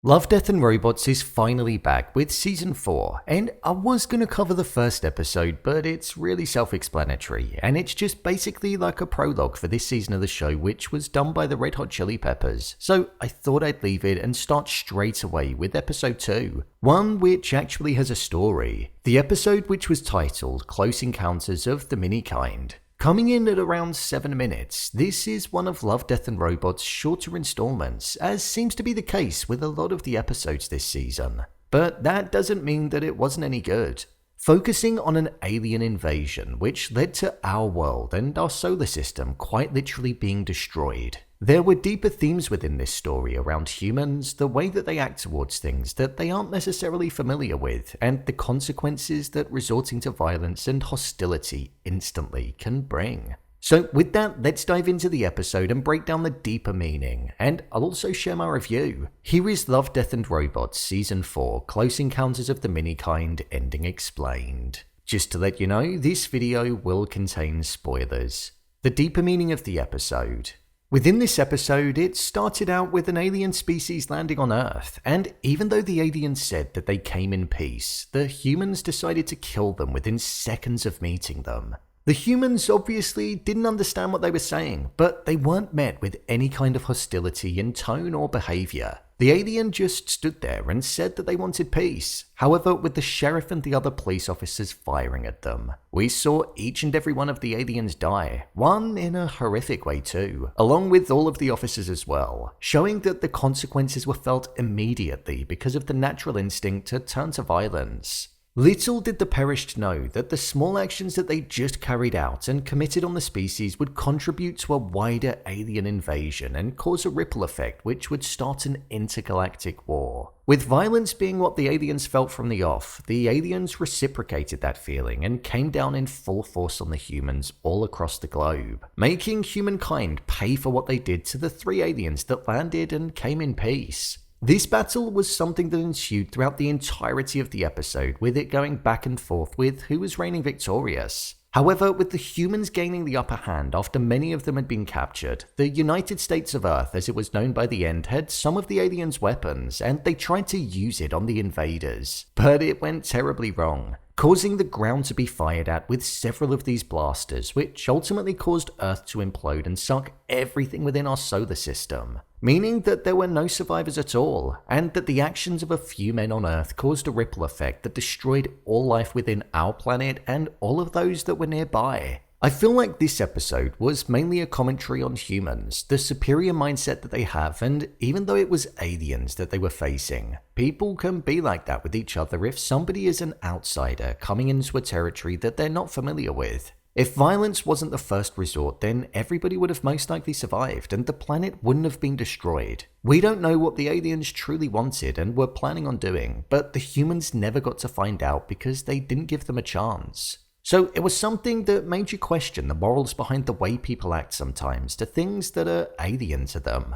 Love, Death and Robots is finally back with Season 4, and I was going to cover the first episode, but it's really self-explanatory, and it's just basically like a prologue for this season of the show, which was done by the Red Hot Chili Peppers, so I thought I'd leave it and start straight away with Episode 2, one which actually has a story. The episode which was titled Close Encounters of the Minikind. Coming in at around 7 minutes, this is one of Love, Death and Robots' shorter installments, as seems to be the case with a lot of the episodes this season. But that doesn't mean that it wasn't any good. Focusing on an alien invasion which led to our world and our solar system quite literally being destroyed. There were deeper themes within this story around humans, the way that they act towards things that they aren't necessarily familiar with, and the consequences that resorting to violence and hostility instantly can bring. So with that, let's dive into the episode and break down the deeper meaning, and I'll also share my review. Here is Love, Death and Robots Season 4 Close Encounters of the Minikind Ending Explained. Just to let you know, this video will contain spoilers. The deeper meaning of the episode. Within this episode, it started out with an alien species landing on Earth, and even though the aliens said that they came in peace, the humans decided to kill them within seconds of meeting them. The humans obviously didn't understand what they were saying, but they weren't met with any kind of hostility in tone or behavior. The alien just stood there and said that they wanted peace, however with the sheriff and the other police officers firing at them. We saw each and every one of the aliens die, one in a horrific way too, along with all of the officers as well, showing that the consequences were felt immediately because of the natural instinct to turn to violence. Little did the perished know that the small actions that they just carried out and committed on the species would contribute to a wider alien invasion and cause a ripple effect which would start an intergalactic war. With violence being what the aliens felt from the off, the aliens reciprocated that feeling and came down in full force on the humans all across the globe, making humankind pay for what they did to the 3 aliens that landed and came in peace. This battle was something that ensued throughout the entirety of the episode, with it going back and forth with who was reigning victorious. However, with the humans gaining the upper hand after many of them had been captured, the United States of Earth, as it was known by the end, had some of the aliens' weapons, and they tried to use it on the invaders. But it went terribly wrong, causing the ground to be fired at with several of these blasters, which ultimately caused Earth to implode and suck everything within our solar system. Meaning that there were no survivors at all, and that the actions of a few men on Earth caused a ripple effect that destroyed all life within our planet and all of those that were nearby. I feel like this episode was mainly a commentary on humans, the superior mindset that they have, and even though it was aliens that they were facing, people can be like that with each other if somebody is an outsider coming into a territory that they're not familiar with. If violence wasn't the first resort, then everybody would have most likely survived and the planet wouldn't have been destroyed. We don't know what the aliens truly wanted and were planning on doing, but the humans never got to find out because they didn't give them a chance. So it was something that made you question the morals behind the way people act sometimes to things that are alien to them.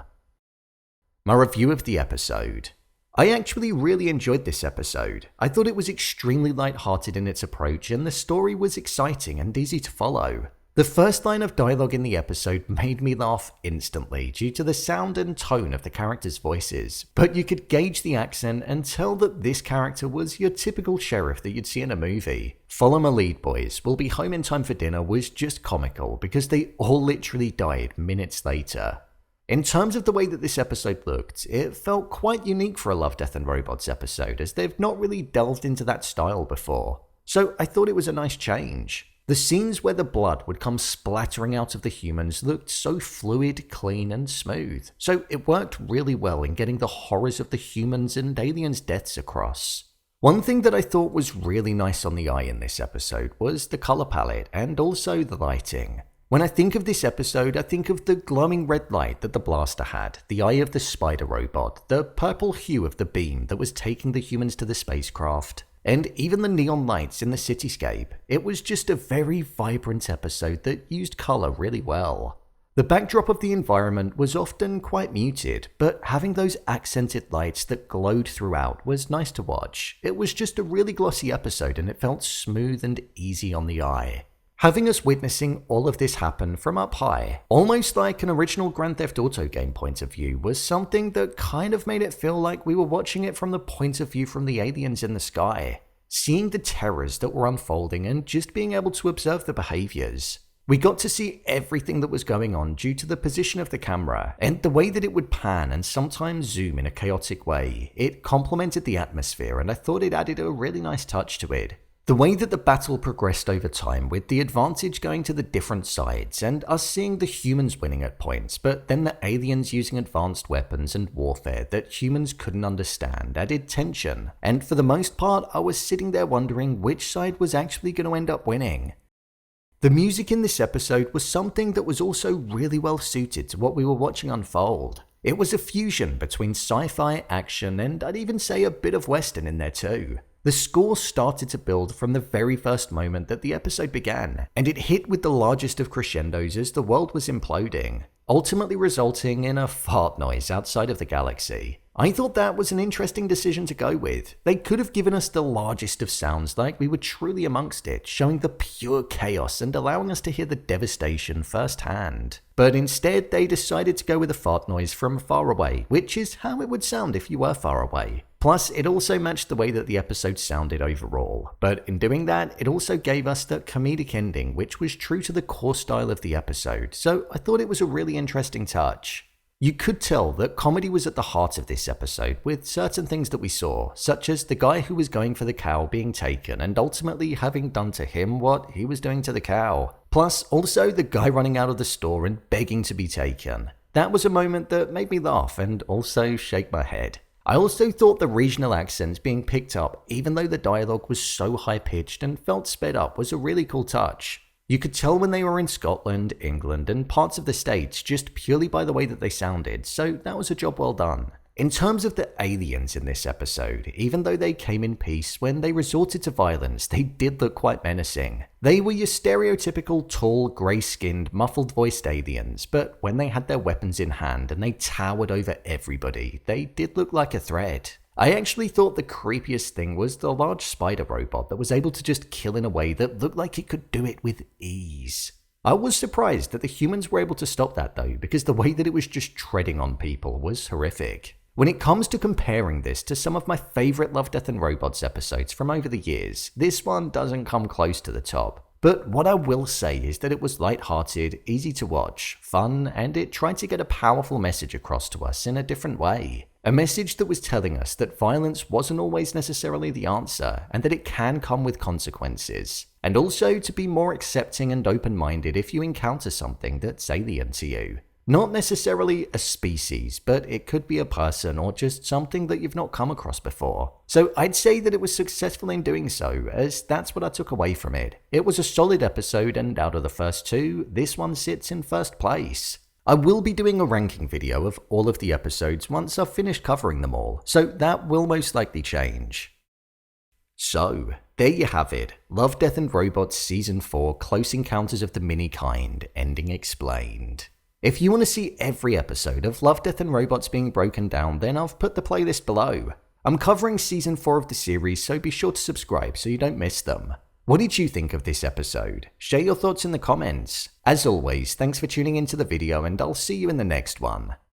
My review of the episode. I actually really enjoyed this episode. I thought it was extremely light-hearted in its approach and the story was exciting and easy to follow. The first line of dialogue in the episode made me laugh instantly due to the sound and tone of the characters' voices, but you could gauge the accent and tell that this character was your typical sheriff that you'd see in a movie. Follow my lead, boys, we'll be home in time for dinner was just comical because they all literally died minutes later. In terms of the way that this episode looked, it felt quite unique for a Love, Death and Robots episode as they've not really delved into that style before. So I thought it was a nice change. The scenes where the blood would come splattering out of the humans looked so fluid, clean and smooth, so it worked really well in getting the horrors of the humans and aliens' deaths across. One thing that I thought was really nice on the eye in this episode was the color palette and also the lighting. When I think of this episode, I think of the glowing red light that the blaster had, the eye of the spider robot, the purple hue of the beam that was taking the humans to the spacecraft, and even the neon lights in the cityscape. It was just a very vibrant episode that used color really well. The backdrop of the environment was often quite muted, but having those accented lights that glowed throughout was nice to watch. It was just a really glossy episode and it felt smooth and easy on the eye. Having us witnessing all of this happen from up high, almost like an original Grand Theft Auto game point of view, was something that kind of made it feel like we were watching it from the point of view from the aliens in the sky. Seeing the terrors that were unfolding and just being able to observe the behaviors. We got to see everything that was going on due to the position of the camera and the way that it would pan and sometimes zoom in a chaotic way. It complemented the atmosphere and I thought it added a really nice touch to it. The way that the battle progressed over time with the advantage going to the different sides and us seeing the humans winning at points, but then the aliens using advanced weapons and warfare that humans couldn't understand added tension, and for the most part I was sitting there wondering which side was actually going to end up winning. The music in this episode was something that was also really well suited to what we were watching unfold. It was a fusion between sci-fi, action, and I'd even say a bit of western in there too. The score started to build from the very first moment that the episode began, and it hit with the largest of crescendos as the world was imploding, ultimately resulting in a fart noise outside of the galaxy. I thought that was an interesting decision to go with. They could have given us the largest of sounds like we were truly amongst it, showing the pure chaos and allowing us to hear the devastation firsthand. But instead they decided to go with a fart noise from far away, which is how it would sound if you were far away. Plus, it also matched the way that the episode sounded overall, but in doing that, it also gave us that comedic ending which was true to the core style of the episode, so I thought it was a really interesting touch. You could tell that comedy was at the heart of this episode with certain things that we saw, such as the guy who was going for the cow being taken and ultimately having done to him what he was doing to the cow. Plus, also the guy running out of the store and begging to be taken. That was a moment that made me laugh and also shake my head. I also thought the regional accents being picked up, even though the dialogue was so high-pitched and felt sped up, was a really cool touch. You could tell when they were in Scotland, England, and parts of the States just purely by the way that they sounded, so that was a job well done. In terms of the aliens in this episode, even though they came in peace, when they resorted to violence, they did look quite menacing. They were your stereotypical tall, grey-skinned, muffled-voiced aliens, but when they had their weapons in hand and they towered over everybody, they did look like a threat. I actually thought the creepiest thing was the large spider robot that was able to just kill in a way that looked like it could do it with ease. I was surprised that the humans were able to stop that though, because the way that it was just treading on people was horrific. When it comes to comparing this to some of my favourite Love, Death and Robots episodes from over the years, this one doesn't come close to the top. But what I will say is that it was light-hearted, easy to watch, fun, and it tried to get a powerful message across to us in a different way. A message that was telling us that violence wasn't always necessarily the answer, and that it can come with consequences. And also to be more accepting and open-minded if you encounter something that's alien to you. Not necessarily a species, but it could be a person or just something that you've not come across before. So I'd say that it was successful in doing so, as that's what I took away from it. It was a solid episode, and out of the first two, this one sits in first place. I will be doing a ranking video of all of the episodes once I've finished covering them all, so that will most likely change. So, there you have it, Love, Death and Robots Season 4 Close Encounters of the Mini-Kind, ending explained. If you want to see every episode of Love, Death and Robots being broken down, then I've put the playlist below. I'm covering Season 4 of the series, so be sure to subscribe so you don't miss them. What did you think of this episode? Share your thoughts in the comments. As always, thanks for tuning into the video and I'll see you in the next one.